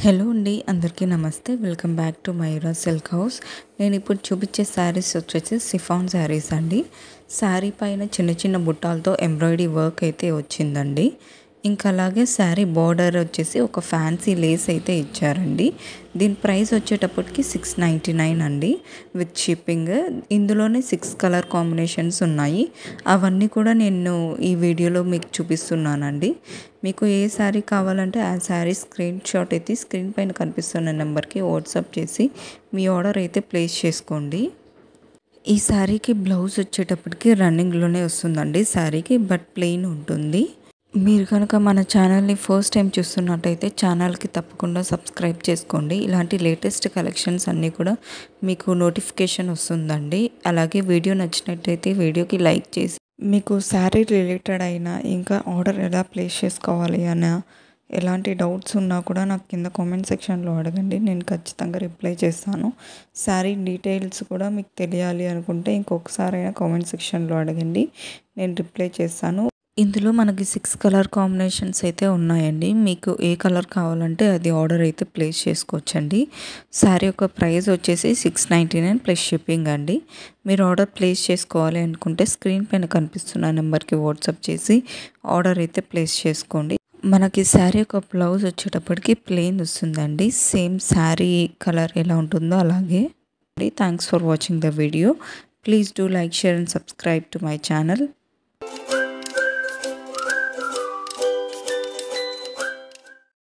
Hello అండి, అందరికీ నమస్తే. Welcome back to Mayura silk house. నేను ఇప్పుడు చూపించే శారీస్ వచ్చేసి సిఫాన్ శారీస్ అండి. శారీ పైన చిన్న చిన్న బుట్టాలతో ఎంబ్రాయిడరీ వర్క్ అయితే వచ్చిందండి. ఇంకా అలాగే శారీ బార్డర్ వచ్చేసి ఒక ఫ్యాన్సీ లేస్ అయితే ఇచ్చారండి. దీని ప్రైస్ వచ్చేటప్పటికి 699 అండి విత్ షిప్పింగ్. ఇందులోనే 6 కలర్ కాంబినేషన్స్ ఉన్నాయి. అవన్నీ కూడా నేను ఈ వీడియోలో మీకు చూపిస్తున్నానండి. మీకు ఏ శారీ కావాలంటే ఆ శారీ స్క్రీన్ షాట్ అయితే స్క్రీన్ పైన కనిపిస్తున్న నెంబర్కి వాట్సాప్ చేసి మీ ఆర్డర్ అయితే ప్లేస్ చేసుకోండి. ఈ శారీకి బ్లౌజ్ వచ్చేటప్పటికి రన్నింగ్లోనే వస్తుందండి శారీకి, బట్ ప్లెయిన్ ఉంటుంది. మీరు కనుక మన ఛానల్ని ఫస్ట్ టైం చూస్తున్నట్టయితే ఛానల్కి తప్పకుండా సబ్స్క్రైబ్ చేసుకోండి. ఇలాంటి లేటెస్ట్ కలెక్షన్స్ అన్నీ కూడా మీకు నోటిఫికేషన్ వస్తుందండి. అలాగే వీడియో నచ్చినట్టయితే వీడియోకి లైక్ చేసి మీకు శారీ రిలేటెడ్ అయినా ఇంకా ఆర్డర్ ఎలా ప్లేస్ చేసుకోవాలి అన్న ఎలాంటి డౌట్స్ ఉన్నా కూడా నాకు కింద కామెంట్ సెక్షన్లో అడగండి. నేను ఖచ్చితంగా రిప్లై చేస్తాను. శారీ డీటెయిల్స్ కూడా మీకు తెలియాలి అనుకుంటే ఇంకొకసారైనా కామెంట్ సెక్షన్లో అడగండి, నేను రిప్లై చేస్తాను. ఇందులో మనకి 6 కలర్ కాంబినేషన్స్ అయితే ఉన్నాయండి. మీకు ఏ కలర్ కావాలంటే అది ఆర్డర్ అయితే ప్లేస్ చేసుకోవచ్చండి. శారీ యొక్క ప్రైస్ వచ్చేసి 699 ప్లస్ షిప్పింగ్ అండి. మీరు ఆర్డర్ ప్లేస్ చేసుకోవాలి అనుకుంటే స్క్రీన్ పైన కనిపిస్తున్న నెంబర్కి వాట్సాప్ చేసి ఆర్డర్ అయితే ప్లేస్ చేసుకోండి. మనకి శారీ యొక్క బ్లౌజ్ వచ్చేటప్పటికి ప్లెయిన్ వస్తుందండి. సేమ్ శారీ కలర్ ఎలా ఉంటుందో అలాగే. Thanks for watching the video. Please do like, share and subscribe to my channel.